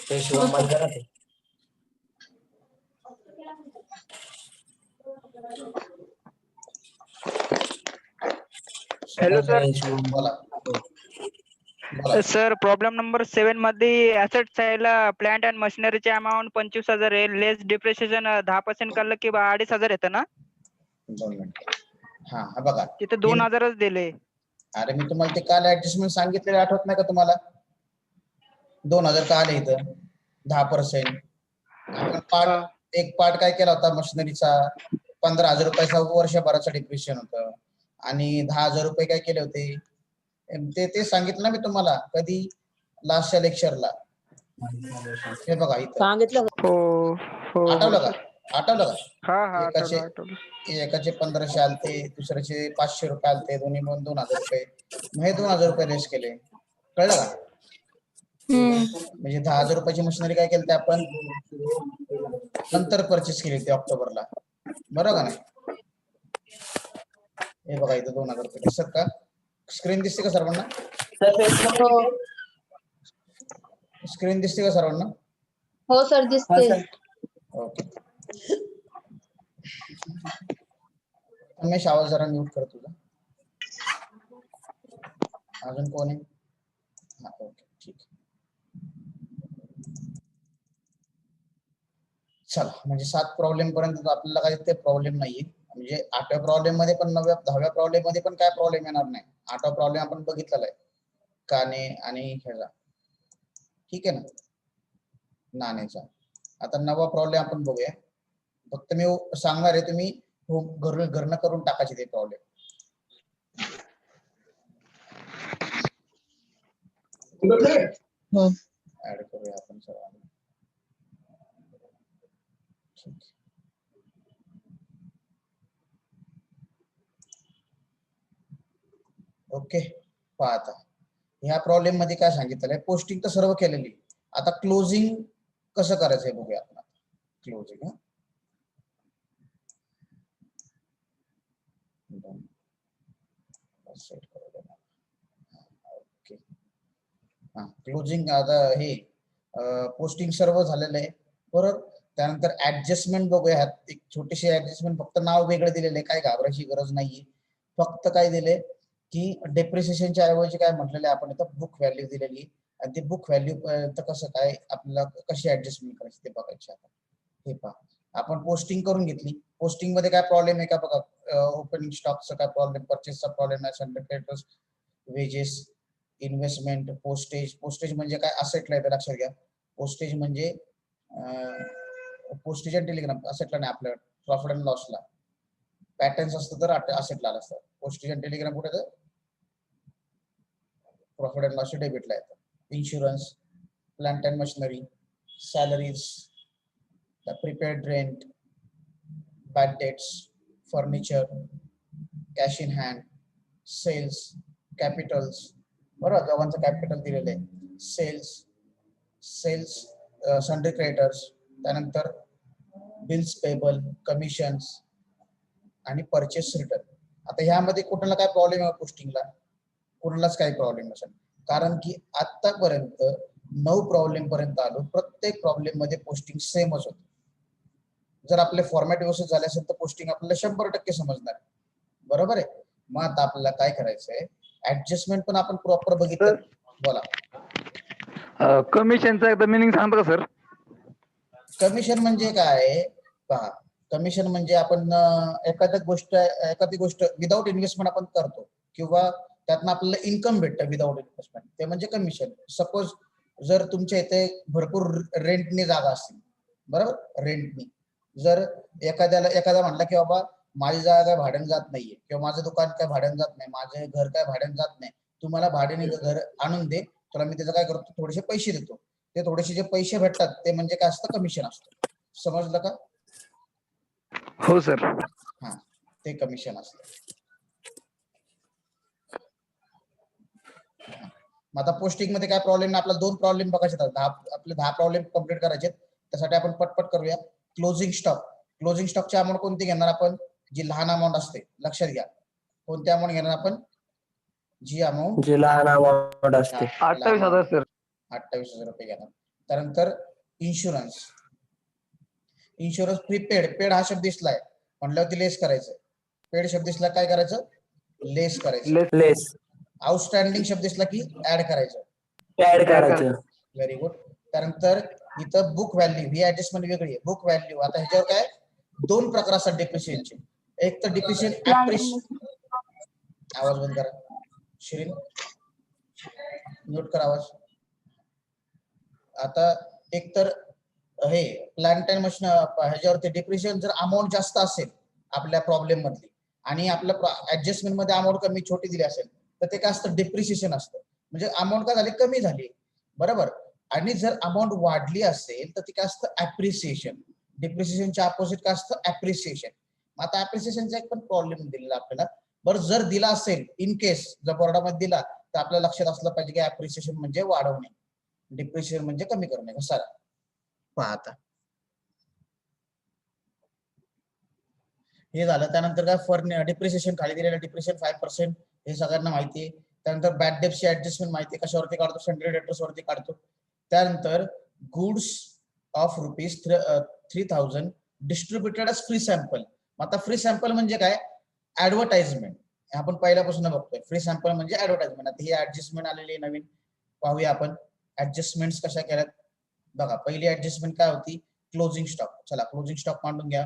ते शुभम बंद करा ते. Hello sir. शुभम बोला. सर प्रॉब्लेम नंबर 7 मध्ये ऍसेट साईडला प्लांट अँड मशिनरीचे अमाऊंट 25,000 आहे. लेस डिप्रिशिएशन 10% काढलं की 2,500 येतं ना? 2 मिनिट. हा बघा तिथे 2,000च दिले. अरे मी तुम्हाला ते काल ऍडजस्टमेंट सांगितलेलं आठवत नाही का तुम्हाला? 2,000 का आले इथं 10%. आपण एक पार्ट काय केला होता मशिनरीचा 15,000 रुपयाचा वर्षभराचं डिप्रिशिएशन होतं आणि 10,000 रुपये काय केले होते ते सांगितलं ना मी तुम्हाला कधी लास्टच्या लेक्चरला. हे बघा इथं सांगितलं. हो आठवलं का? सर. आठवलं का? हा एकाचे आठवलं. एकाचे 1,500 आलते, दुसऱ्याचे 500 रुपये आलते, दोन्ही मिळून 2,000 रुपये. मग हे 2,000 रुपये लेस केले. कळलं का? म्हणजे 10,000 रुपयाची मशिनरी काय केली आपण नंतर परचेस केली होती ऑक्टोबरला. बरोबर का नाही? हे बघा इथं 2,000 रुपये दिसत का? स्क्रीन दिसते का सर्वांना? स्क्रीन दिसते का सर्वांना? हो सर दिसते. ओके. रमेश आवाज जरा म्यूट कर तुझा. अजून कोण आहे? हा ओके ठीक. चला म्हणजे 7 प्रॉब्लेम पर्यंत आपल्याला काही ते प्रॉब्लेम नाहीये. म्हणजे 8व्या प्रॉब्लेम मध्ये पण 10व्या प्रॉब्लेम मध्ये पण काय प्रॉब्लेम येणार नाही. 8वा प्रॉब्लेम आपण बघितलेला आहे काने आणि ह्याचा. ठीक आहे ना नाण्याचा. आता 9वा प्रॉब्लेम आपण बघूया. फक्त मी सांगणार आहे तुम्ही घरनं करून टाकायचे ते प्रॉब्लेम. ऍड करूया आपण सर्वांना. ओके पहा आता ह्या प्रॉब्लेम मध्ये काय सांगितलंय पोस्टिंग तर सर्व केलेली. आता क्लोजिंग कसं करायचंय बघूया आपण. Closing okay. हा क्लोजिंग आता हे पोस्टिंग सर्व झालेलं आहे. परत त्यानंतर ऍडजस्टमेंट बघूया. एक छोटीशी ऍडजस्टमेंट फक्त नाव वेगळं दिलेलं आहे. काय घाबरायची गरज नाहीये. फक्त काय दिले की डेप्रिसिएशनच्या ऐवजी काय म्हटलेलं आहे आपण इथं बुक व्हॅल्यू दिलेली आणि ते बुक व्हॅल्यू कसं काय आपल्याला कशी ऍडजस्टमेंट करायची ते बघायचे. आता हे पहा आपण पोस्टिंग करून घेतली. पोस्टिंग मध्ये काय प्रॉब्लेम आहे का बघा. ओपनिंग स्टॉकचा काय प्रॉब्लेम, परचेसचा प्रॉब्लेम आहे, Sunday creditors, wedges, investment, postage म्हणजे काय असेटला येतं लक्षात घ्या. पोस्टेज म्हणजे पोस्टेज आणि टेलिग्राम असेटला नाही आपल्या प्रॉफिट अँड लॉसला. पॅटर्न्स असतं तर असेटला असतं. पोस्टेज आणि टेलिग्राम कुठे तर प्रॉफिट अँड लॉस डेबिटला येतं. Insurance, plant and machinery, salaries, prepared rent, bad debts, furniture, cash in hand, sales, capitals. बरोबर दोघांचं कॅपिटल दिलेलं आहे. सेल्स सन्डे क्रेडिटर्स, त्यानंतर बिल्स पेबल, कमिशन्स आणि परचेस रिटर्न. आता ह्यामध्ये कुणाला काय प्रॉब्लेम आहे पोस्टिंगला? कुणालाच काही प्रॉब्लेम नसेल. कारण की आतापर्यंत 9 प्रॉब्लेम पर्यंत आलो. प्रत्येक प्रॉब्लेम मध्ये पोस्टिंग सेमच होतं. जर आपले फॉर्मॅट व्यवस्थित झाले असेल तर पोस्टिंग आपल्याला 100% समजणार. बरोबर आहे. मग आता आपल्याला काय करायचंय ऍडजस्टमेंट पण आपण प्रॉपर बघितलं. बोला. कमिशनचा एकदा मिनिंग सांगता का सर? कमिशन म्हणजे काय पहा. कमिशन म्हणजे आपण एखादी गोष्ट विदाउट इन्व्हेस्टमेंट आपण करतो किंवा त्यातनं आपल्याला इन्कम भेटतं विदाउट इन्व्हेस्टमेंट, ते म्हणजे कमिशन. सपोज जर तुमच्या इथे भरपूर रेंटनी जागा असतील, बरोबर, रेंटनी जर एखादा म्हणला की बाबा माझी जागा काय भाड्याने जात नाहीये किंवा माझं दुकान काय भाड्याने जात नाही, माझे घर काय भाड्याने जात नाही, तू मला भाड्याने घर आणून दे, तुला मी त्याचं काय करतो थोडेसे पैसे देतो. ते थोडेसे जे पैसे भेटतात ते म्हणजे काय असतं कमिशन असतं. समजलं का? हो सर. हा ते कमिशन असतं. मग आता पोस्टिंग मध्ये काय प्रॉब्लेम नाही. आपल्याला 2 प्रॉब्लेम बघायचे आहेत. आपले 10 प्रॉब्लेम कम्प्लीट करायचे. त्यासाठी आपण पटपट करूया. क्लोजिंग स्टॉकची अमाऊंट कोणती घेणार आपण? जी लहान अमाऊंट असते. लक्षात घ्या कोणती अमाऊंट घेणार आपण? जी अमाऊंट जी लहान अमाऊंट असते. 28,000 सर. 28,000 रुपये घेणार. त्यानंतर इन्शुरन्स. इन्शुरन्स प्रीपेड, पेड हा शब्द दिसलाय म्हटल्यावरती लेस करायचं. पेड शब्द दिसला काय करायचं? लेस करायचं. लेस आउटस्टँडिंग शब्द दिसला की ऍड करायचं. ऍड करायचं. Very good. त्यानंतर इथं बुक व्हॅल्यू ही ऍडजस्टमेंट वेगळी आहे. बुक व्हॅल्यू आता ह्याच्यावर काय दोन प्रकार असतात डिप्रिशिएशनचे. एक तर डिप्रिशिएशन आवाज बंद करा शिरीन, म्यूट करा आवाज. आता एक तर हे प्लांट अँड मशीन ह्याच्यावरती डिप्रिशिएशन जर अमाऊंट जास्त असेल आपल्या प्रॉब्लेम मधली आणि आपल्या ऍडजस्टमेंट मध्ये अमाऊंट कमी छोटी दिली असेल तर ते काय असतं? डिप्रिशिएशन असतं. म्हणजे अमाऊंट काय झाली? कमी झाली, बरोबर. आणि जर अमाऊंट वाढली असेल तर ते काय असतं? ऍप्रिसिएशन. डिप्रिसिएशनच्या अपोजिट काय असतं? ऍप्रिसिएशन. आता ऍप्रिसिएशनचा एक पण प्रॉब्लेम दिलेला आपल्याला. बरं जर दिला असेल इन केस जर बोर्डामध्ये दिला तर आपल्या लक्षात असलं पाहिजे की ऍप्रिसिएशन म्हणजे वाढवणे, डिप्रिसिएशन म्हणजे कमी करणे. कसा पहा आता हे झालं. त्यानंतर काय फॉर डिप्रिसिएशन खाली दिलेलं डिप्रिसिएशन 5% हे सगळ्यांना माहिती आहे. त्यानंतर बॅड डेब्टची ऍडजस्टमेंट माहिती आहे, कशावरती काढतो? सन्ड्री डेटर्स वरती काढतो. त्यानंतर goods of ₹3000 distributed as free sample. आता फ्री सॅम्पल म्हणजे काय? ऍडव्हर्टाइजमेंट. आपण पहिल्यापासून बघतोय फ्री सॅम्पल म्हणजे ऍडव्हर्टाइजमेंट. आता ही ऍडजस्टमेंट आलेली आहे नवीन, पाहूया आपण ऍडजस्टमेंट कशा केल्यात. बघा पहिली ऍडजस्टमेंट काय होती? Closing stock. चला क्लोजिंग स्टॉक मांडून घ्या.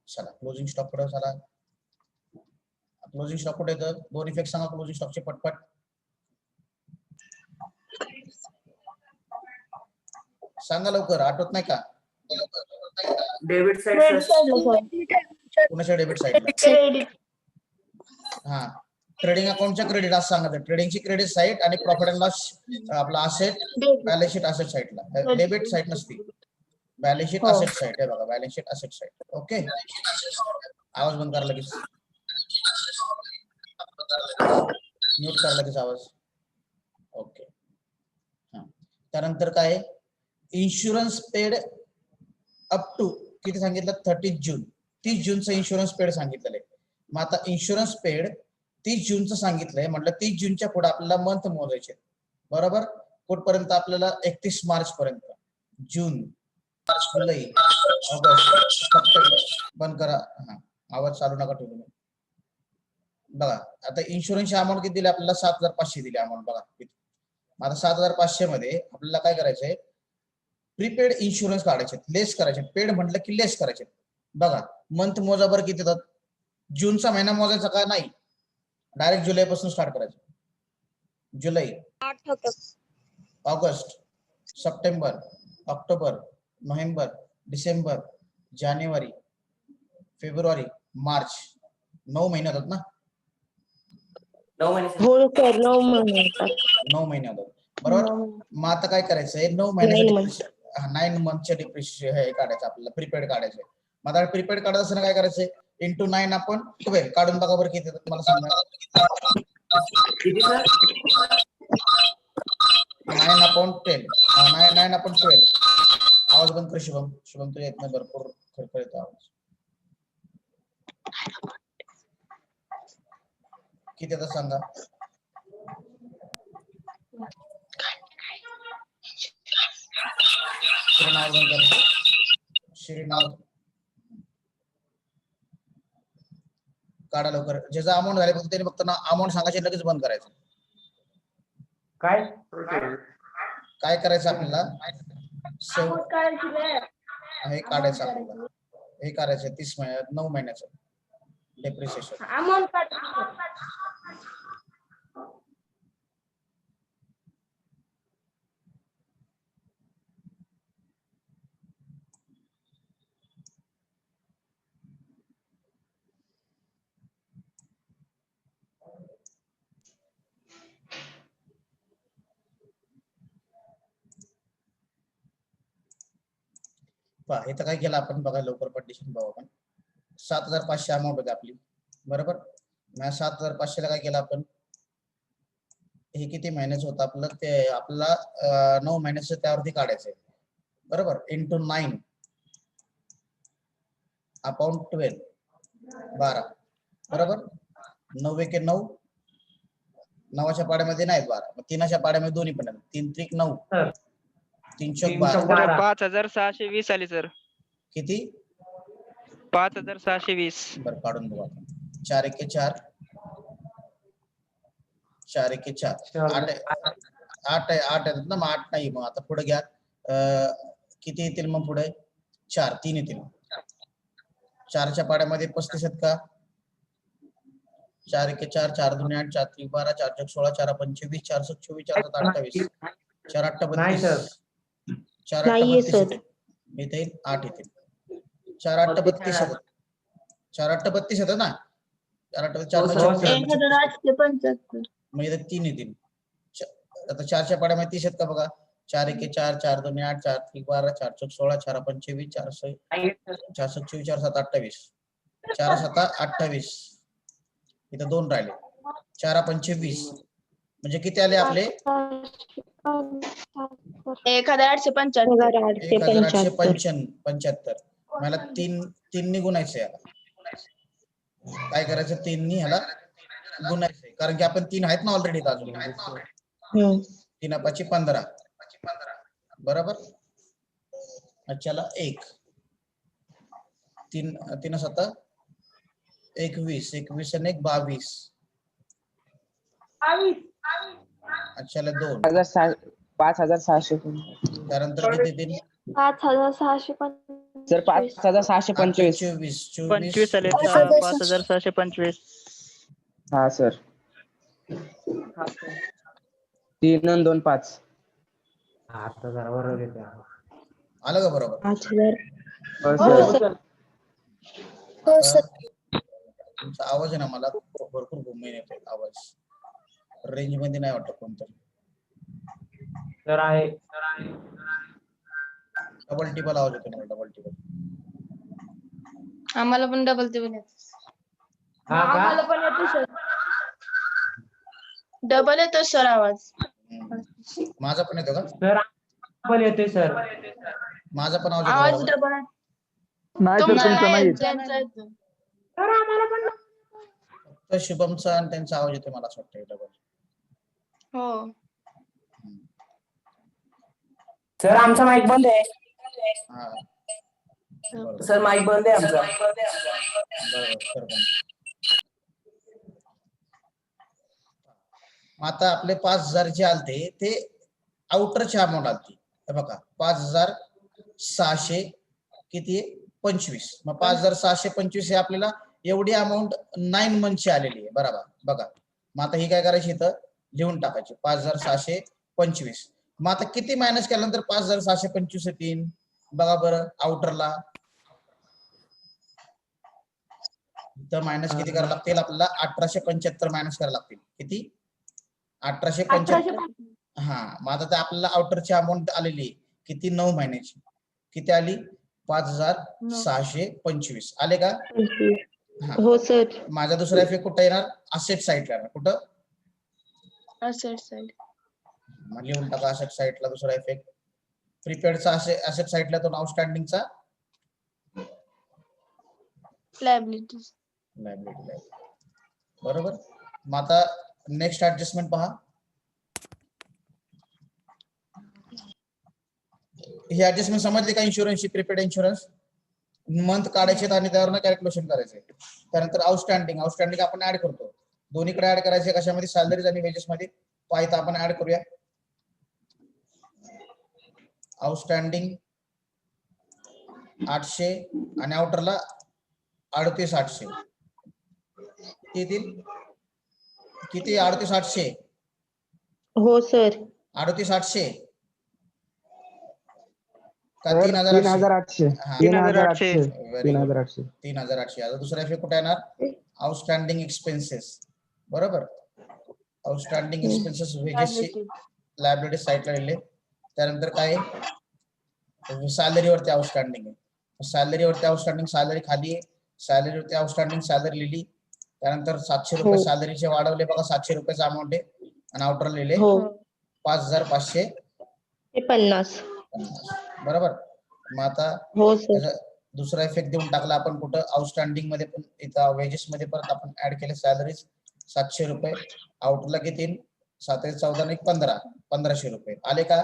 चला क्लोजिंग स्टॉक कडे चला. क्लोजिंग स्टॉक कुठे येतं? दोन इफेक्ट सांगा क्लोजिंग स्टॉकचे पटपट. सांगा लवकर, आठवत नाही का? डेबिट साइड कुणाच्या डेबिट साईडला? क्रेडिट. हा ट्रेडिंग अकाउंटच्या क्रेडिट असं सांगत. ट्रेडिंगची क्रेडिट साईड आणि प्रॉफिट अँड लॉस आपला असेट बॅलन्स शीट असेट साईडला. डेबिट साईड नसती, बॅलन्स शीट असेट साईड आहे. बघा balance sheet asset side. Okay आवाज बंद करा लगेच, म्यूट करा लगेच आवाज. ओके हा त्यानंतर काय? इन्शुरन्स पेड अप टू किती सांगितलं? 30 जून. 30 जूनचं इन्शुरन्स पेड सांगितलेलं आहे. मग आता इन्शुरन्स पेड 30 जूनचं सांगितलंय म्हटलं 30 जूनच्या पुढे आपल्याला मंथ मोजायचे, बरोबर. कुठपर्यंत? आपल्याला 31 मार्च पर्यंत. जून, जुलै, ऑगस्ट, सप्टेंबर. बंद करा हा आवाज चालू नका ठेवू. बघा आता इन्शुरन्सची अमाऊंट किती दिली आपल्याला? 7500 दिली अमाऊंट. बघा आता 7500 मध्ये आपल्याला काय करायचंय? प्रीपेड इन्शुरन्स काढायचे, लेस करायचे. पेड म्हटलं की लेस करायचे. बघा मंथ मोजा बरं किती येतात? जूनचा महिना मोजायचा का? नाही, डायरेक्ट जुलै पासून स्टार्ट करायचं. जुलै, August, September, October, November, December, जानेवारी, फेब्रुवारी, मार्च. 9 महिने होतात ना? 9 महिने. हो सर 9 महिने. 9 महिने होतात, बरोबर. मग आता काय करायचंय? 9 महिन्याचे 9 मंथचे डिप्रिशिएशन हे काढायचं आपल्याला, प्रीपेड काढायचंय. मग आता प्रीपेड काढत असताना काय करायचंय? इंटू 9 आपण 12 काढून बघा बरं किती येतात तुम्हाला सांगा. किती सर? 9/10 9/12. आवाज बंद कर शुभम. शुभम तुझ्या येत नाही, भरपूर खरखर येतो आवाज. किती येतात सांगा? श्रीनाथ काढा लवकर. ज्याचा अमाऊंट झाले फक्त त्याने फक्त अमाऊंट सांगायचे, लगेच बंद करायचं. काय काय करायचं आपल्याला? हे काढायचं आपल्याला. हे करायचं 30 महिन्यात 9 महिन्याचं डेप्रिसिएशन. पहा इथं काय केलं आपण? बघा लवकर पटिशन पाहू आपण. 7500 अमाऊंट होती आपली, बरोबर. 7500 ला काय केलं आपण? हे किती महिन्याचं होतं आपलं? ते आपल्याला 9 महिन्याचं त्यावरती काढायचंय, बरोबर. इंटू 9 अपॉन 12 12, बरोबर. 9 एके 9 9च्या पाड्यामध्ये नाहीत 12, मग 3च्या पाड्यामध्ये दोन्ही पण आहेत. 3 त्रिक 9, सर 3 चौक 3 12. चौक सर 12. 5620 आली सर. किती? 5620. बरं काढून बघू आपण. 4 एके 4, 4 एके 4, 8 आहे 8 आहेत ना, मग 8 नाही. मग आता पुढे घ्या. किती येतील मग पुढे? 4, 3 येतील. 4च्या पाड्यामध्ये 35 आहेत का? 4 एके 4, 4 दुने 8, 4 त्रिक 12, 4 चौक 16, 4 25, 4 7 24, 4 7 28, 4 8 नाही 32, सर. 4 8 नाहीये 32 सर. येतील. इथे 8 येतील. 4 8 32 येतात. 4 8 32 येतात ना. 4 8 4 हो, 9 सर. 1875. मग इथे 3 येतील. आता 4च्या पाड्यामध्ये 30 आहेत का बघा. 4 एके 4, 4 दुने 8, 4 त्रिक 12, 4 चौक 16, 4 25, 4 6 नाही सर. 4 27, 4 7 28, 4 7 28. इथं 2 राहिले. 4 25 म्हणजे किती आले आपले? 1875. 1875. मला 3 नी गुणायचं याला. काय करायचं? 3 नी ह्याला गुणायचंय, कारण की आपण 3 आहेत ना ऑलरेडी अजून. 3 5 15 बरोबर. चला 1 3 3 7 21, 21 आणि 1 22. अच्छा 2. 5600. त्यानंतर किती येतील? 5625. सर 5625. 25 आले. 5625. हा सर. 3 आणि 2 5. आता जरा बरोबर येते. आलं का बरोबर? 5000. हो हो सर. सर. हो सर. तुमचा आवाज आहे ना, मला भरपूर घुमून येतोय आवाज. रेंज मध्ये नाही वाटत कोणतरी. सर आहे. डबल टिबल आवाज येतो मला. डबल टिबल. आम्हाला पण डबल ते पण हा का? पण येतो सर. डबल येतो सर आवाज. माझा पण येतो का? सर पण येते सर. माझा पण आवाज आवाज येतो बरोबर? डबल नाही सर तुमचं नाही येत. त्यांचा येतो. सर आम्हाला पण तर शुभमचा आणि त्यांचा आवाज येतो मला असं वाटतं डबल. हो. सर आमचा माईक बंद आहे. हा बरोबर. सर माईक बंद आहे आमचा. बरोबर कर बंद. आता आपले 5000 जे आलते ते आउटरचे अमाऊंट आलती. हे बघा 5600 किती 25. मग 5625 हे आपल्याला एवढी अमाऊंट 9 मंथची आलेली आहे. बरोबर बघा. मग आता ही काय करायची इथं लिहून टाकायची 5625. मग आता किती मायनस केल्यानंतर 5625 येतील बघा बरं आउटरला. तर मायनस किती करायला लागतील आपल्याला? 1875 मायनस करायला लागतील. किती? 1875. हा मग आता आपल्याला आउटरची अमाऊंट आलेली किती 9 महिन्याची. किती आली? 5625 आले का? हो सर. माझा दुसरा इफेक्ट कुठे येणार? असेट साईडला येणार. कुठं? Asset side. मग लिहून टाका असेट साईडला दुसरा इफेक्ट. प्रीपेडचा असेट साईडला तो आउटस्टँडिंगचा लायबिलिटी. बरोबर. मग आता नेक्स्ट ऍडजस्टमेंट पहा. ही ऍडजस्टमेंट समजली का? इन्शुरन्सची प्रीपेड इन्शुरन्स मंथ काढायचे आणि त्यावरनं कॅल्क्युलेशन करायचे. त्यानंतर आउटस्टँडिंग आपण ऍड करतो. दोन्हीकडे ऍड करायचे कशामध्ये? सॅलरीज आणि वेजेस मध्ये. पाहिजे आपण ऍड करूया. आउटस्टँडिंग 800 आणि आउटरला 38800 येतील. किती? 38800. हो सर. 38800 का सर 3800? 3800. हा 3800. Very good. 3800. 3800. आता दुसरा इफेक्ट कुठे येणार? Outstanding expenses. बरोबर. आउटस्टँडिंग एक्सपेन्सेस वेजेसची लायबिलिटी साईडला लिहिले. त्यानंतर काय? सॅलरीवरती आउटस्टँडिंग आहे. सॅलरीवरती आउटस्टँडिंग सॅलरी खाली आहे. सॅलरीवरती आउटस्टँडिंग सॅलरी लिहिली. त्यानंतर 700 रुपये सॅलरीचे वाढवले बघा. 700 रुपयाचा अमाऊंट आहे आणि आउटर लिहिले 5550. बरोबर. मग आता हो सर. दुसरा इफेक्ट देऊन टाकला आपण कुठं? आउटस्टँडिंग मध्ये पण इथं वेजेस मध्ये परत आपण ऍड केले सॅलरीज. 700 रुपये. आउटरला किती 7 14 आणि 15 1500 रुपये आले का?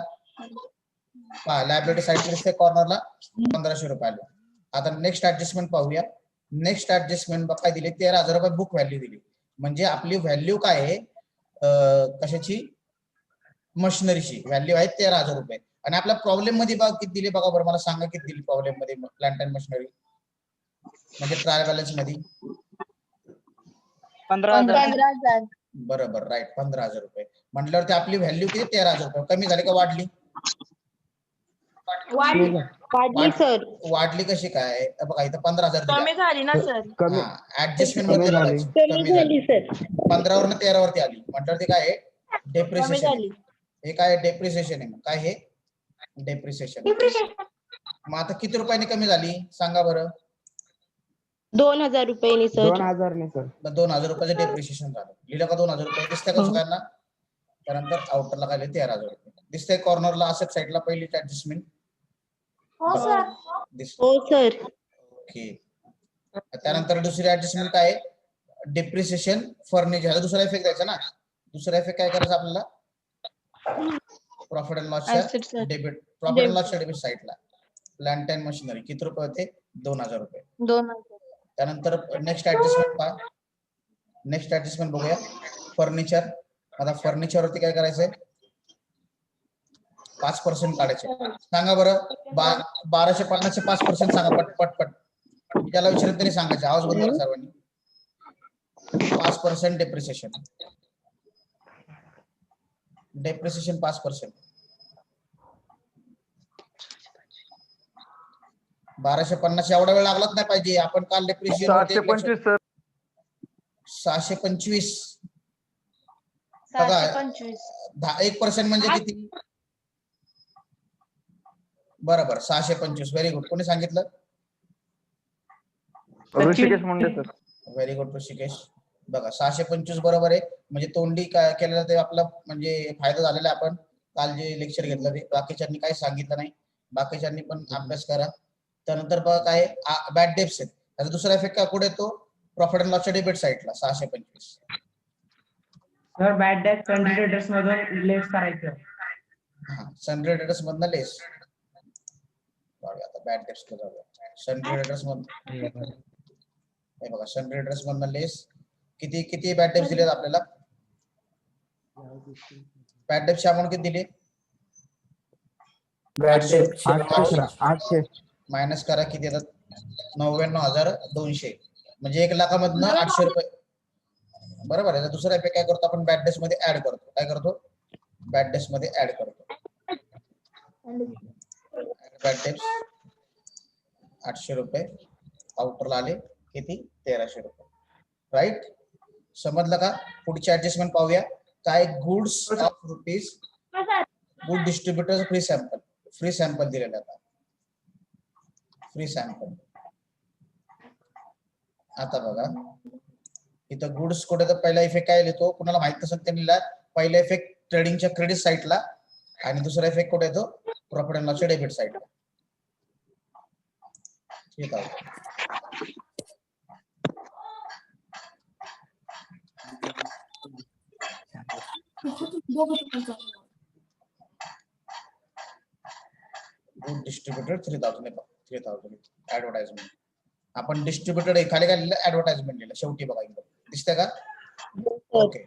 पहा लायबिलिटी साईड दिसते कॉर्नरला 1500 रुपये आले. आता नेक्स्ट ऍडजस्टमेंट पाहूया. नेक्स्ट ऍडजस्टमेंट काय दिली 13,000 रुपये बुक व्हॅल्यू दिली. म्हणजे आपली व्हॅल्यू काय आहे कशाची? मशिनरीची व्हॅल्यू आहे 13,000 रुपये. आणि आपल्या प्रॉब्लेम मध्ये बघा किती दिली बघा बरं, मला सांगा किती दिली प्रॉब्लेम मध्ये प्लांट अँड मशिनरी म्हणजे ट्रायल बॅलन्स मध्ये? 15,000. 15,000. बरोबर राईट 15,000 रुपये. म्हटल्यावरती आपली व्हॅल्यू किती 13,000 रुपये. कमी झाली का वाढली? वाढली सर. वाढली कशी काय? बघा इथं 15,000 कमी झाली ना सर. कमी ऍडजस्टमेंट कमी मध्ये झाली. बघायची. कमी कमी झाली. झाली सर. 15 वरनं 13 वरती आली म्हटल्यावरती काय आहे? कमी डेप्रिसिएशन. झाली. हे काय डेप्रिसिएशन आहे. मग काय हे? डेप्रिसिएशन. मग आता किती रुपयाने कमी झाली सांगा बरं? 2,000 रुपयांनी सर. 2,000 नाही सर. 2,000 रुपयाचं डेप्रिसिएशन झालं. लिहिलं का 2,000 रुपये? दिसतंय का सगळ्यांना? त्यानंतर आउटरला काय 13,000 रुपये दिसतंय. कॉर्नरला असेट साईडला पहिली ऍडजस्टमेंट दिसते. हो सर. ओके. त्यानंतर दुसरी ऍडजस्टमेंट काय आहे? Depreciation furniture. दुसरा इफेक्ट द्यायचा ना. दुसरा इफेक्ट काय करायचा आपल्याला? प्रॉफिट अँड लॉसच्या Asset side. Debit. Profit and लॉसच्या डेबिट साईडला प्लांट अँड मशिनरी किती रुपये होते? 2,000 रुपये. 2,000. त्यानंतर नेक्स्ट ऍडजस्टमेंट पहा. नेक्स्ट ऍडजस्टमेंट बघूया. फर्निचर. आता फर्निचर वरती काय करायचंय? 5% काढायचे. सांगा बरं 1250 चे 5% सांगा पट. ज्याला विचारलं तरी सांगायचे. आवाज बंद करा सर्वांनी. 5% डेप्रिसिएशन. डेप्रिसिएशन 5%. 1250 एवढा वेळ लागलाच नाही पाहिजे. आपण काल डेप्रिसिएशन 725 सर. 625 बघा 1% म्हणजे किती? बरोबर 625. Very good. कोणी सांगितलं? Rishikesh Munde sir. Very good Rishikesh. बघा 625 बरोबर आहे. म्हणजे तोंडी काय केलेलं ते आपला म्हणजे फायदा झालेला. आपण काल जे लेक्चर घेतलं ते बाकीच्यांनी काही सांगितलं नाही. बाकीच्यांनी पण अभ्यास करा. त्यानंतर बघा काय बॅड डेप्स आहेत. त्याचा दुसरा इफेक्ट काय कुठे येतो? प्रॉफिट अँड लॉसच्या डेबिट साईडला 625. सर बॅड डेट कॅन्डिडेटर्स मधून लेस करायचं. सनरी डेटर्स मधनं लेस. आता बॅड डेप्स सनरी डेटर्स मधून हे बघा सनरी डेटर्स मधनं लेस किती बॅड डेप्स दिलेत आपल्याला? बॅड डेप्सची अमाऊंट किती दिली? Bad date 800. मायनस करा किती येतात? 99,200. म्हणजे 1,00,000मधनं 800 रुपये. बरोबर आहे. दुसरा इफेक्ट काय करतो आपण? बॅड डेप्स मध्ये ऍड करतो. काय करतो? बॅड डेप्स मध्ये ऍड करतो. बॅड डेप्स 800 रुपये. आउटरला आले किती? 1,300 रुपये. राईट. समजलं का? पुढची ऍडजस्टमेंट पाहूया. काय? Goods of rupees. Good distributor free sample दिलेला आहे. Free sample. आता बघा इथं गुड्स कुठे तर पहिला इफेक्ट काय लिहितो? कुणाला माहित नसेल त्यांनी लिहिला. पहिला इफेक्ट ट्रेडिंगच्या क्रेडिट साईडला आणि दुसरा इफेक्ट कुठे येतो? प्रॉफिट अँड लॉसच्या डेबिट साईडला. ठीक आहे. Good distributor 3,000 advertisement. आपण डिस्ट्रीब्युटर खाली काय लिहिलं? ऍडव्हर्टाइजमेंट लिहिलं. शेवटी बघा इकडे दिसतंय का? ओके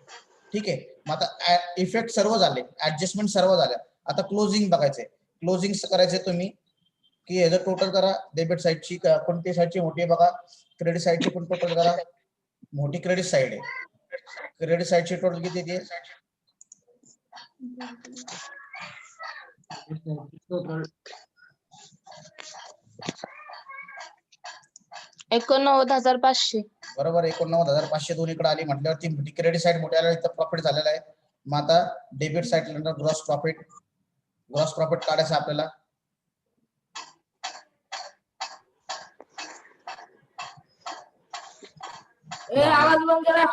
ठीक आहे. मग आता इफेक्ट सर्व झाले. ऍडजस्टमेंट सर्व झाल्या. आता क्लोजिंग बघायचंय. क्लोजिंग करायचंय तुम्ही की ह्याचं टोटल करा. डेबिट साईडची कोणती साईडची मोठी आहे बघा? क्रेडिट साईडची पण टोटल करा. मोठी क्रेडिट साईड आहे. क्रेडिट साईडची टोटल किती आहे? 89,500. बरोबर. 89,500 दोन्हीकडे आली म्हटल्यावरती मोठी क्रेडिट साईड मोठी आल्यावर इथं प्रॉफिट झालेला आहे. मग आता डेबिट साईड नंतर ग्रॉस प्रॉफिट काढायचं आपल्याला. आवाज बंद करा.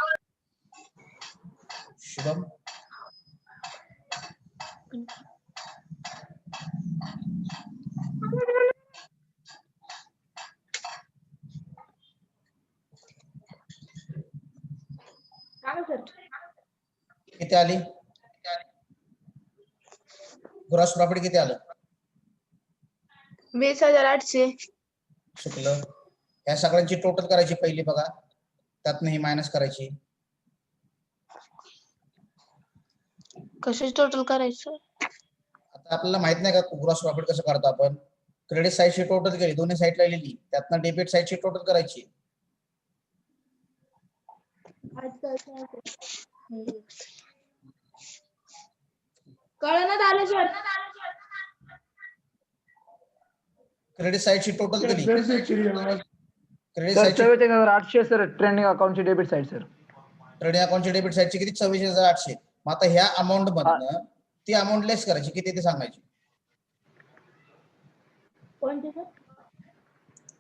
शुभम सर किती आली? ग्रॉस प्रॉफिट किती आलं? 20,800. चुकलं. या सगळ्यांची टोटल करायची पहिली बघा, त्यातनं ही मायनस करायची. कशाची टोटल करायचं? आता आपल्याला माहित नाही का ग्रॉस प्रॉफिट कसं करतो आपण? क्रेडिट साईडची टोटल केली, दोन्ही साईडला लिहिली, त्यातनं डेबिट साईडची टोटल करायची. कळण्यात आलं सर. क्रेडिट साईडची टोटल केली. क्रेडिट सर साईडची 44,800 सर ट्रेंडिंग अकाउंटची डेबिट साईड सर. ट्रेडिंग अकाउंटची डेबिट साईडची किती? 26,800. मग आता ह्या अमाऊंट मधनं ती अमाऊंट लेस करायची, किती ते सांगायची.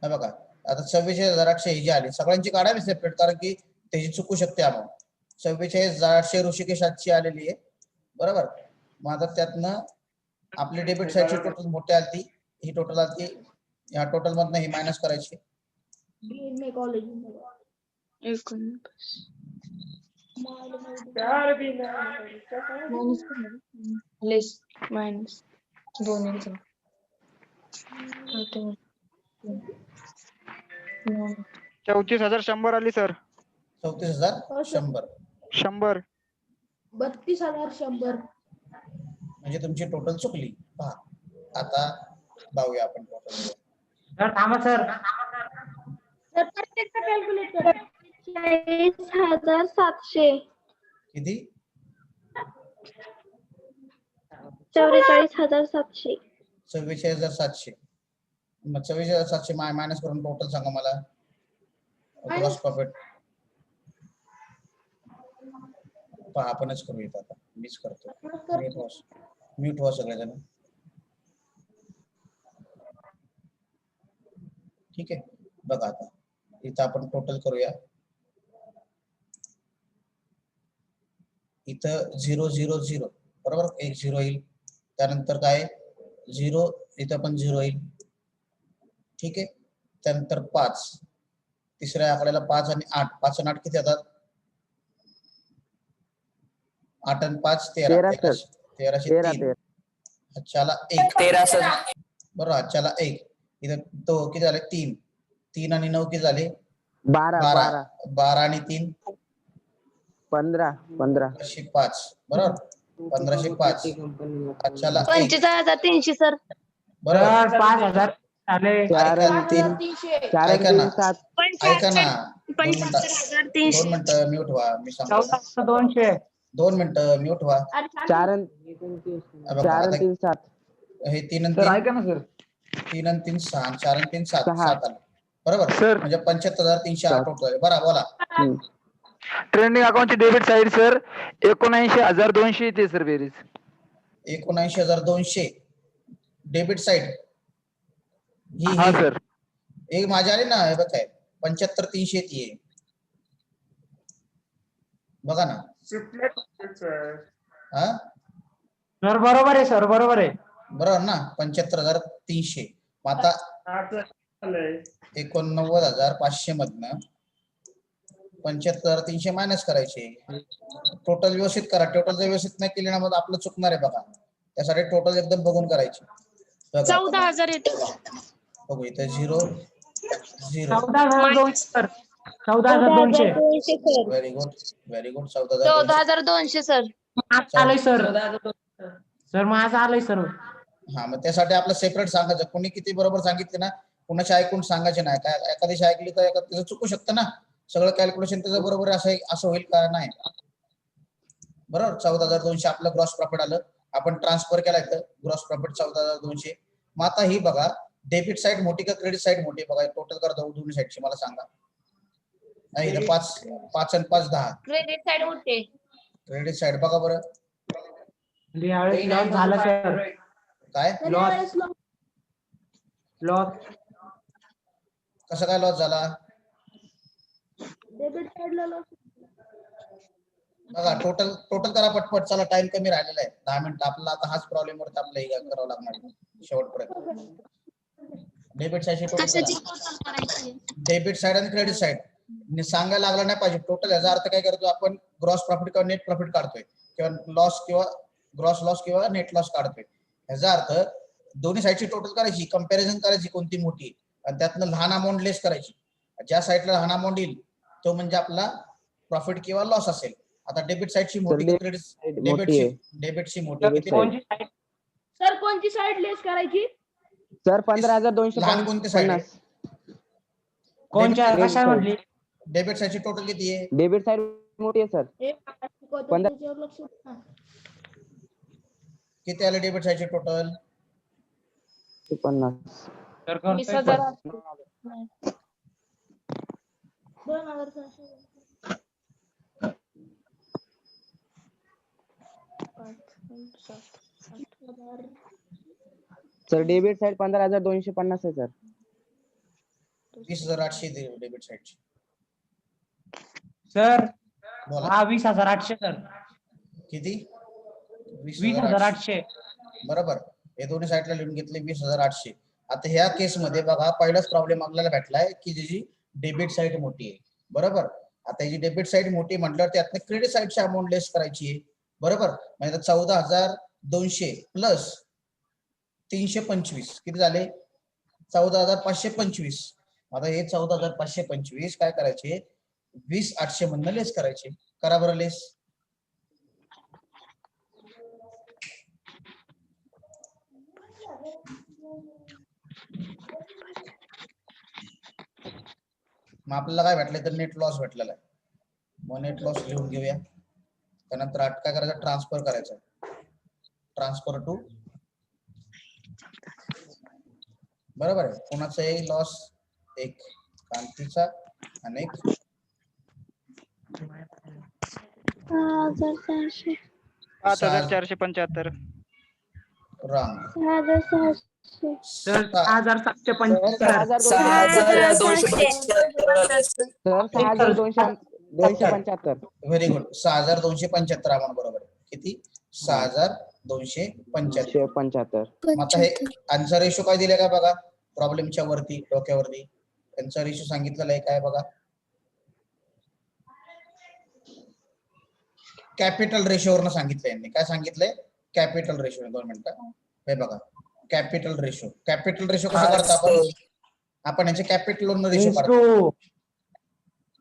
हे बघा आता 26,800 ही जी आली, सगळ्यांची काढावी सेपरेट, कारण की त्याची चुकू शकते अमाऊंट. 26,800 ऋषिकेश आजची आलेली आहे, बरोबर. मग आता त्यातनं आपली डेबिट साईडची टोटल मोठी आली, ही टोटल आली, या टोटल मधनं ही मायनस करायची. लेस मायनस 2. 34,100 आली सर. 34,100. 100. 32,100. म्हणजे तुमची टोटल चुकली. पहा आता पाहूया आपण टोटल. सर थांबा सर. सर प्रत्येकचा कॅल्क्युलेट करा. 44,700. किती? 44,700. 44,700. मग 44,700 मायनस करून टोटल सांगा मला. ग्रॉस प्रॉफिट पहा आपणच करूया आता, मीच करतो. म्यूट व्हा सगळेजण. ठीक आहे, बघा आता इथं आपण टोटल करूया. इथं 0 0 0 बरोबर, एक 0 येईल. त्यानंतर काय 0, इथं पण 0 येईल. ठीक आहे, त्यानंतर 5, तिसऱ्या आकड्याला 5 आणि 8, 5 आणि 8 किती येतात? 8 आणि 5 13. 1303. अच्छाला 1 1300 बरोबर. अच्छाला 1 इथं तो किती झाले? 3. 3 आणि 9 किती झाले? 12. 12 आणि 3 15. 1505 बरोबर. 1505. अच्छाला 1 45,300 सर. बरोबर. सर 5,000 आले. ऐका ना, 300. ऐका ना, ऐका ना, 45,300. 2 मिनिटं म्यूट व्हा, मी सांगतो. 14,200. 2 मिनिटं म्यूट व्हा. बघा, आता 3 7. हे 3 आणि सर 3 ऐका ना सर. 3 आणि 3 6, 4 आणि 3 7 सहा. 7 आलं बरोबर. सर. म्हणजे 75,308 टोटल झाले. बरं बोला. ट्रेंडिंग अकाउंटची डेबिट साईड सर 79,200 येते सर बेरीज. 79,200 डेबिट साइड ही हा सर. एक माझ्या आली ना, हे बघ आहे 75,300 येते. बघा ना. हा सर बरोबर आहे, सर बरोबर आहे. बरोबर ना, 75,300. आता 89,500 मधनं 75,300 मायनस करायचे. टोटल व्यवस्थित करा. टोटल जर व्यवस्थित नाही केली ना मग आपलं चुकणार आहे बघा. त्यासाठी टोटल एकदम बघून करायची. 14,000 येते. बघू इथे 0 0. 14,200 sir. 14,200. 14,200 sir. Very good, very good. 14,200. 14,200 sir. माझं आलंय सर. सर माझं आलंय सर. हा, मग त्यासाठी आपलं सेपरेट सांगायचं. कोणी किती बरोबर सांगितले ना, कुणाची ऐकून सांगायचे नाही. काय एखाद्याची ऐकली तर त्याचं चुकू शकतं ना. सगळं कॅल्क्युलेशन त्याचं बरोबर असं होईल का? नाही बरोबर. 14,200 आपलं ग्रॉस प्रॉफिट आलं. आपण ट्रान्सफर केला इथं ग्रॉस प्रॉफिट 14,200. मग आता ही बघा, डेबिट साईड मोठी का क्रेडिट साईड मोठी? बघा टोटल करा दोन्ही साईडची, मला सांगा. नाही इथं 5 आणि 5 10. क्रेडिट साइड होते. क्रेडिट साईड बघा बरं. यावेळेस लॉस झाला सर. काय लॉस कसं काय लॉस झाला? डेबिट साइडला लॉस. बघा टोटल करा पटपट. चला टाइम कमी राहिलेला आहे, 10 मिनिटं. आपल्याला आता हाच प्रॉब्लेम वरती आपल्याला हे करावं लागणार शेवटपर्यंत. डेबिट साईड टोटल करा. डेबिट साईड आणि क्रेडिट साईड सांगायला लागला नाही पाहिजे. टोटल याचा अर्थ काय करतो आपण, ग्रॉस प्रॉफिट किंवा नेट प्रॉफिट काढतोय किंवा लॉस किंवा ग्रॉस लॉस किंवा नेट लॉस काढतोय. याचा अर्थ दोन्ही साईडची टोटल करायची, कंपॅरिझन करायची कोणती मोठी, आणि त्यातनं लहान अमाऊंट लेस करायची. ज्या साईडला लहान अमाऊंट येईल तो म्हणजे आपला प्रॉफिट किंवा लॉस असेल. आता डेबिट साईडची मोठी की क्रेडिट, डेबिटची मोठी किती, कोणची side? सर कोणती साईड लेस करायची? सर 15,250. लहान कोणती साईड आहे? कोणच्या Debit कशामधली? डेबिट साईडची टोटल किती आहे? डेबिट साईड मोठी आहे सर. लक्ष द्या. किती आले डेबिट साईडचे टोटल? 50. तर करतोय 20,000. पण. 2,600. सर डेबिट साईड 15,250 आहे सर. 20,800 डेबिट साईडची. सर बोला हा 20,800 सर. किती? 20,800. बरोबर. हे दोन्ही साईडला लिहून घेतले 20,800. आता ह्या केस मध्ये बघा, पहिलाच प्रॉब्लेम आपल्याला भेटलाय की जी डेबिट साईड मोठी आहे. बरोबर. आता ही डेबिट साईड मोठी म्हटल्यावर त्यातनं क्रेडिट साईडची अमाऊंट लेस करायची आहे. बरोबर. म्हणजे 14,200 प्लस 325 किती झाले? 14,525. आता हे 14,525 काय करायचे, 20,800 मधनं लेस करायचे. करा बरं लेस. मग आपल्याला काय भेटलंय तर नेट लॉस भेटलेला आहे. मग नेट लॉस लिहून घेऊया. त्यानंतर काय करायचं, ट्रान्सफर करायचं. ट्रान्सफर टू, बरोबर आहे. कोणाचाही लॉस, एक कांतीचा आणि एक 7,475. रांग. सर 6,775. 6,275. Very good. 6,275 अमाऊंट बरोबर आहे. किती? 6,275. 75. मग आता हे आन्सर रेशो काय दिले का बघा, प्रॉब्लेमच्या वरती डोक्यावरती त्यांचा रेशो सांगितलेला आहे. काय बघा, कॅपिटल रेशोवरनं सांगितलंय यांनी. काय सांगितलंय? Capital ratio. 2 मिनिटं. हे बघा, कॅपिटल रेशो. कॅपिटल रेशो कसं करतो आपण याचे कॅपिटल वरनं रेशो काढतो.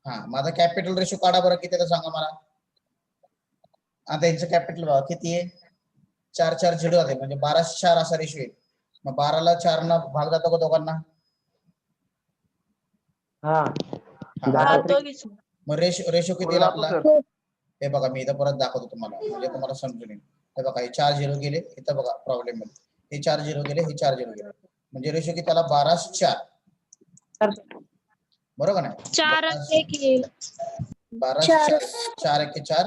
हा, माझा कॅपिटल रेशो काढा बरं. किती आहे सांगा मला. आता यांचं कॅपिटल बघा किती आहे, 4 झिरो आले म्हणजे 12:4 असा रेशो आहे. मग 12ला 4 ना भाग जातो का दोघांना? मग रेशो किती आहे आपला? हे बघा, मी इथं परत दाखवतो तुम्हाला म्हणजे तुम्हाला समजून येईल. हे बघा, हे 4 झिरो गेले इथं बघा प्रॉब्लेम मध्ये. हे 4 झिरो गेले, हे 4 झिरो गेले, म्हणजे रेशो किती आला? 12:4. बरोबर नाही? 4 1 येईल. 12:4. 4 1 4.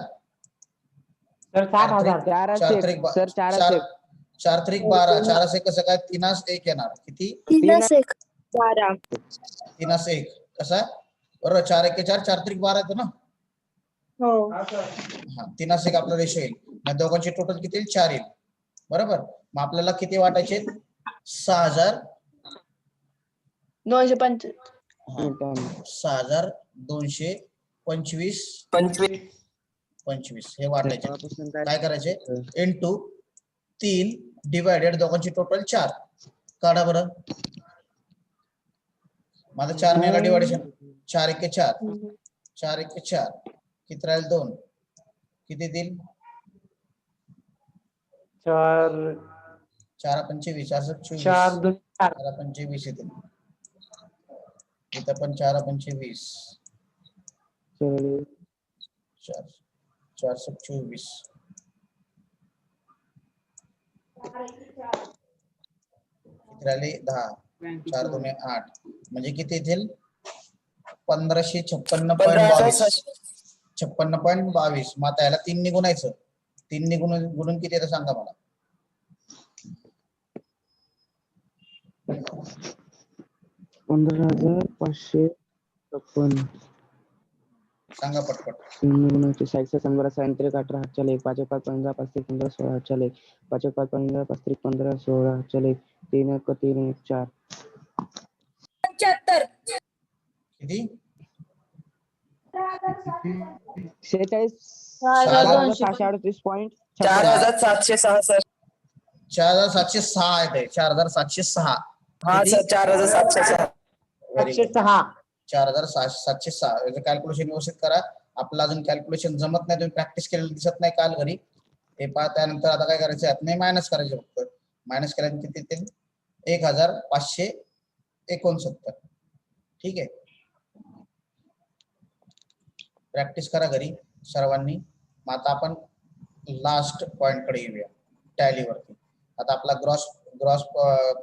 सर 7,000. 4 4 त्रिक 12. 4 1 कसं काय? 3 1 येणार. किती? 3 3 1 कसा? बरोबर. 4 1 4. 4 त्रिक 12 येतो ना. हो. हा, 3 1 आपला रेशो येईल. मग दोघांची टोटल किती येईल? 4 येईल. बरोबर. मग आपल्याला किती वाटायचे? 225. 6,225 हे वाटायचे. काय करायचे? इंटू 3 डिवायडेड दोघांची टोटल 4. काढा बरं. माझं 4 ने डिवायडेशन. 4 1 4. 4 1 4. किती राहील? 2. किती देईल? 4 4 25. 4 25. 4 4 25 येतील. इथं पण 4 25. 4 4 24. किती राहिले? 10. 4 2 8. म्हणजे किती येतील? 1556.22. 56.22. मग आता याला 3 ने गुणायचं. 3 ने गुणून किती येतं सांगा मला. 15,556. सांगा पटपट. 60 15 37 18 चले 5 5 15 35 15 16 चले 5 5 15 35 15 16 चले 3 1 3 1 4. किती? 46,638.56 4706 सर. 4706 आहे ते 4706. हा सर 4706. Very good. 4706 याचं कॅल्क्युलेशन व्यवस्थित करा. आपलं अजून कॅल्क्युलेशन जमत नाही, तुम्ही प्रॅक्टिस केलेलं दिसत नाही काल घरी. हे पहा, त्यानंतर आता काय करायचं यात नाही मायनस करायचे, फक्त मायनस केल्यानंतर किती येतील 1569. ठीक आहे, प्रॅक्टिस करा घरी सर्वांनी. मग आता आपण लास्ट पॉइंट कडे येऊया टॅलीवरती. आता आपला ग्रॉस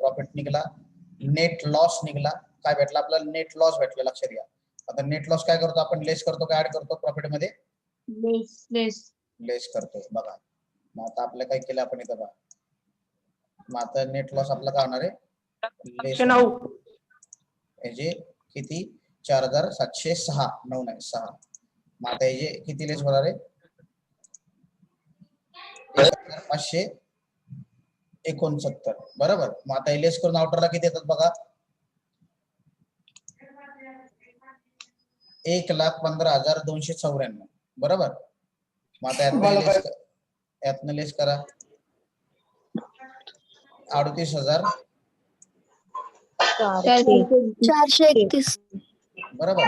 प्रॉफिट निघाला, नेट लॉस निघाला. काय भेटला आपल्याला? नेट लॉस भेटला. लक्षात घ्या. आता नेट लॉस काय करतो आपण? लेस करतो का ऍड करतो प्रॉफिट मध्ये? लेस करतो. बघा मग आता आपलं काय केलं आपण इथं बघा. मग आता नेट लॉस आपला काय होणार आहे? लेस याचे किती? 4706. 9 नाही 6. मग आता याचे किती लेस होणार आहे? 1569. बरोबर. मग आता लेस करून आउटरला किती येतात बघा? 1,15,294. बरोबर. मग आता यातनं लेस करा 38,431. बरोबर.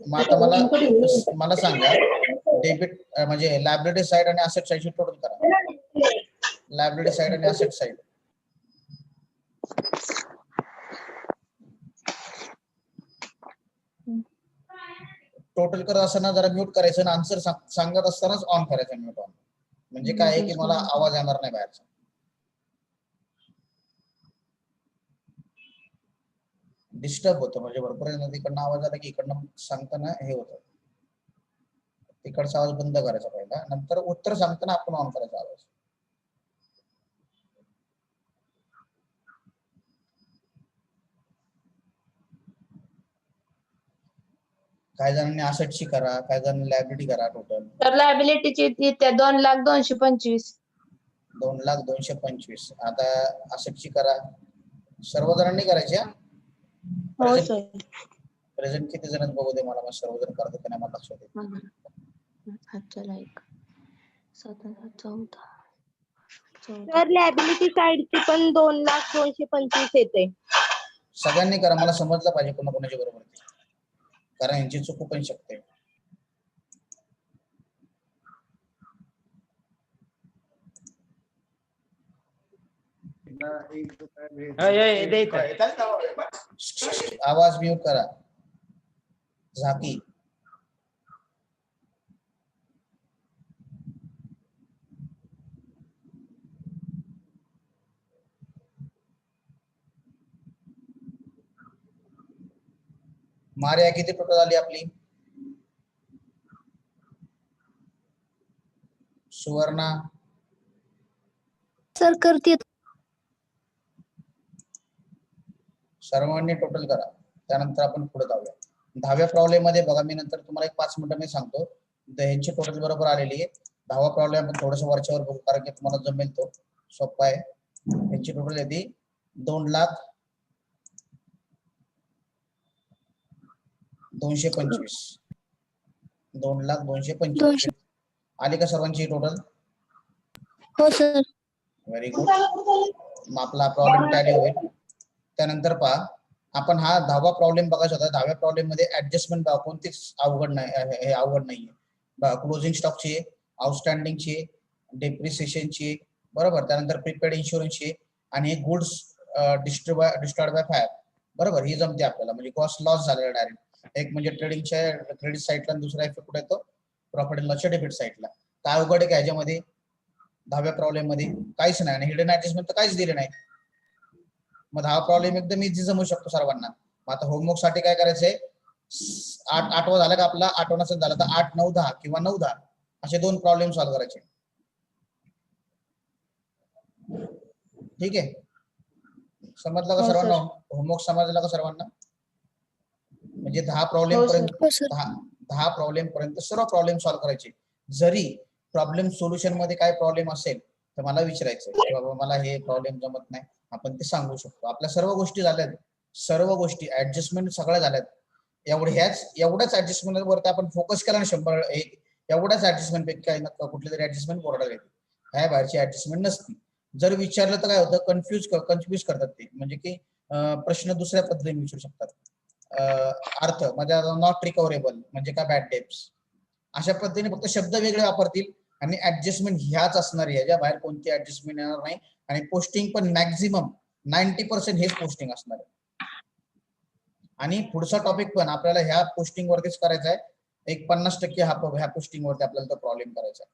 मग आता मला सांगा, डेबिट म्हणजे लायबिलिटी साइड आणि असेट साइडची टोटल करा. लायबिलिटी साइड आणि असेट साइड टोटल करत असताना जरा म्यूट करायचं, आन्सर सांगत असतानाच ऑन करायचं म्यूट ऑन. म्हणजे काय आहे की मला आवाज येणार नाही बाहेरचा. डिस्टर्ब होतं म्हणजे भरपूर तिकडनं आवाज आला की इकडनं सांगताना हे होतं. तिकडचा आवाज बंद करायचा पहिला, नंतर उत्तर सांगताना आपण ऑन करायचा आवाज. काही जणांनी असेटची करा, काही जणांनी लायबिलिटी करा. टोटल तर लायबिलिटीची येत्या 2,02,25. 2,02,25. आता असेटची करा. सर्वजणांनी करायची. हो सर. प्रेझेंट किती जण बघू दे मला. मग सर्वजण करतात का नाही मला लक्षात येईल. तर लायबिलिटी साइडची पण 2,02,25 येते. सगळ्यांनी करा, मला समजलं पाहिजे कोणाकोणाच्या बरोबर ते, कारण यांची चुकू पण शकते. आवाज म्यूट करा. झाकी मार्या किती टोटल आली आपली? सुवर्णा सर करते. सर्वांनी टोटल करा, त्यानंतर आपण पुढे जाऊया. 10व्या प्रॉब्लेम मध्ये बघा, मी नंतर तुम्हाला एक 5 मिनिटं मी सांगतो. ह्यांची टोटल बरोबर आलेली आहे. 10वा प्रॉब्लेम आपण थोडस वरच्यावर बघू, कारण की तुम्हाला जमेल तो सोपा आहे. ह्यांची टोटल येते 2,02,25. 2,02,25 आली का सर्वांची टोटल? हो सर. Very good. मग आपला प्रॉब्लेम टॅली होईल. त्यानंतर पहा, आपण हा 10वा प्रॉब्लेम बघायचा होता. 10व्या प्रॉब्लेम मध्ये ऍडजस्टमेंट कोणतीच अवघड नाही, हे अवघड नाहीये. क्लोजिंग स्टॉकची, आउटस्टँडिंगची, डेप्रिसिएशनची. बरोबर. त्यानंतर प्रीपेड इन्शुरन्सची आणि गुड्स डिस्ट्रॉयड बाय फायर. बरोबर. ही जमते आपल्याला, म्हणजे कॉस्ट लॉस झालेला डायरेक्ट. एक म्हणजे ट्रेडिंगच्या क्रेडिट साईडला, दुसरा इफेक्ट कुठे येतो? प्रॉफिट अँड लॉसच्या डेबिट साईडला. काय अवघड आहे का ह्याच्यामध्ये? 10व्या प्रॉब्लेम मध्ये काहीच नाही, आणि हिडन ऍडजस्टमेंट तर काहीच दिले नाही. मग 10 प्रॉब्लेम एकदम इझी जमू शकतो सर्वांना. मग आता होमवर्क साठी काय करायचंय? 8वा झाला का आपला? 8वा नसेल झाला तर 8, 9, 10 किंवा 9, 10 असे 2 प्रॉब्लेम सॉल्व्ह करायचे. ठीक आहे, समजलं का सर्वांना? होमवर्क समजला का सर्वांना? म्हणजे 10 प्रॉब्लेम पर्यंत 10 प्रॉब्लेम पर्यंत सर्व प्रॉब्लेम सॉल्व्ह करायचे. जरी प्रॉब्लेम सोल्युशन मध्ये काय प्रॉब्लेम असेल तर मला विचारायचं की बाबा मला हे प्रॉब्लेम जमत नाही, आपण ते सांगू शकतो. आपल्या सर्व गोष्टी झाल्यात, सर्व गोष्टी ऍडजस्टमेंट सगळ्या झाल्यात. एवढ्याच ऍडजस्टमेंट वरती आपण फोकस केला ना 100 एवढ्याच ऍडजस्टमेंट पैकी काही ना कुठली तरी ऍडजस्टमेंट बोर्डाला येते. ह्या बाहेरची ऍडजस्टमेंट नसती. जर विचारलं तर काय होतं, कन्फ्यूज करतात ते, म्हणजे की प्रश्न दुसऱ्या पद्धतीने विचारू शकतात. अर्थ म्हणजे नॉट रिकव्हरेबल म्हणजे काय बॅड डेट्स, अशा पद्धतीने फक्त शब्द वेगळे वापरतील आणि ऍडजस्टमेंट ह्याच असणार आहे, याच्या बाहेर कोणती ऍडजस्टमेंट येणार नाही. आणि पोस्टिंग पण मॅक्झिमम 90% हेच पोस्टिंग असणार आहे. आणि पुढचा टॉपिक पण आपल्याला ह्या पोस्टिंग वरतीच करायचा आहे. एक 50% ह्या पोस्टिंग वरती आपल्याला तो प्रॉब्लेम करायचा आहे.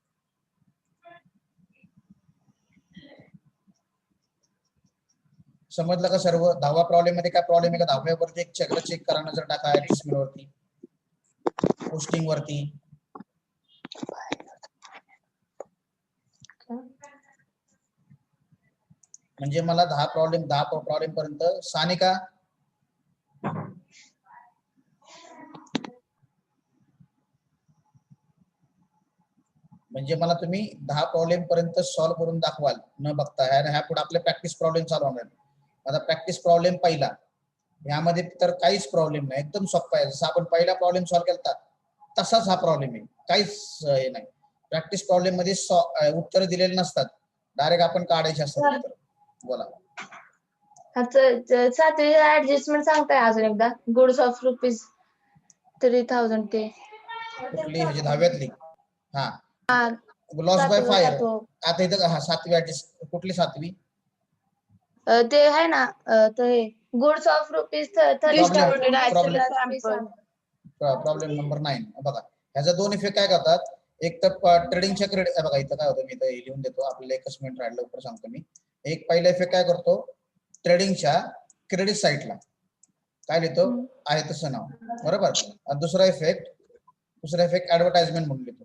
समजलं का सर्व? 10वा प्रॉब्लेम मध्ये काय प्रॉब्लेम आहे का? 10व्यावरती एक चेक करा, नजर टाका ऍडजस्टमेंट वरती, पोस्टिंग वरती. म्हणजे मला 10 प्रॉब्लेम पर्यंत सानिका म्हणजे मला तुम्ही 10 प्रॉब्लेम पर्यंत सॉल्व्ह करून दाखवाल न बघता. ह्या पुढे आपले प्रॅक्टिस प्रॉब्लेम चालू होणार. आता प्रॅक्टिस प्रॉब्लेम पहिला, यामध्ये तर काहीच प्रॉब्लेम नाही, एकदम सोपा आहे. जसं आपण पहिला प्रॉब्लेम सॉल्व्ह केला तसाच हा प्रॉब्लेम आहे, काहीच हे नाही. प्रॅक्टिस प्रॉब्लेम मध्ये उत्तर दिलेले नसतात, डायरेक्ट आपण काढायचे असतात उत्तर. बोला. सातवी ऍडजस्टमेंट सांगताय अजून एकदा? गुड्स ऑफ ₹3000 ते कुठली ह्याची 10व्यातली? हा, लॉस बाय फायर. आता इथं 7वी ऍडजस्ट, कुठली 7वी? ते आहे ना, ते गुड्स ऑफ प्रॉब्लेम नंबर 9 बघा. ह्याचा 2 इफेक्ट काय करतात. एक तर ट्रेडिंगच्या क्रेडिट, बघा इथं काय होतं, मी इथं लिहून देतो आपल्याला, एकच मिनिट राहिलं, लवकर सांगतो मी. एक पहिला इफेक्ट काय करतो, ट्रेडिंगच्या क्रेडिट साईडला काय लिहितो, आहे तसं नाव, बरोबर. आणि दुसरा इफेक्ट ऍडव्हर्टाइजमेंट म्हणून लिहितो.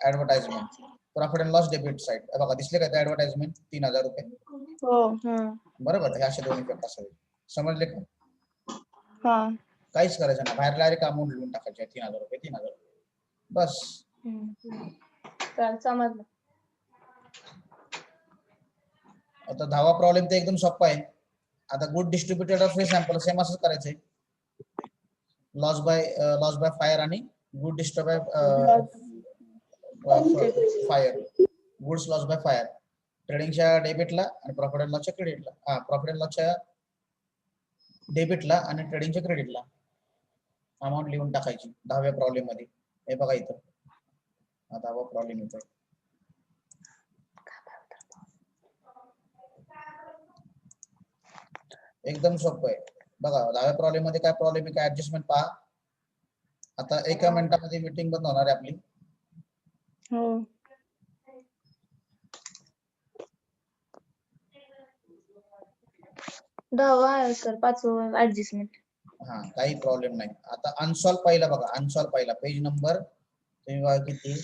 Advertisement profit and loss debit side, बघा दिसले का ते ऍडव्हर्टाइजमेंट ₹3000. बरोबर. हे असे 2 इफेक्ट असावे. समजले का? काहीच करायचं ना, बाहेर डायरेक्ट अमाऊंट लिहून टाकायचे, ₹3000 बस. समजलं. आता 10वा प्रॉब्लेम तर एकदम सोपा आहे. आता good distributed of free sample same असंच करायचंय. लॉस बाय फायर आणि good distributed fire, goods loss by fire ट्रेडिंगच्या डेबिटला आणि प्रॉफिट अँड लॉसच्या क्रेडिटला. प्रॉफिट अँड लॉसच्या डेबिटला आणि ट्रेडिंगच्या क्रेडिटला अमाऊंट लिहून टाकायची 10व्या प्रॉब्लेम मध्ये. हे बघा इथं 10वा प्रॉब्लेम येतोय. एकदम सोपं आहे. बघा 10व्या प्रॉब्लेम मध्ये काय प्रॉब्लेम आहे, काय ऍडजस्टमेंट पहा. आता एका मिनिटामध्ये मीटिंग बंद होणार आहे आपली. हो. दहावा आहे सर, 5वं ऍडजस्टमेंट. हा, काही प्रॉब्लेम नाही. आता अनसॉल्व पहिला बघा, अनसॉल्व पहिला पेज नंबर तुम्ही बघा किती,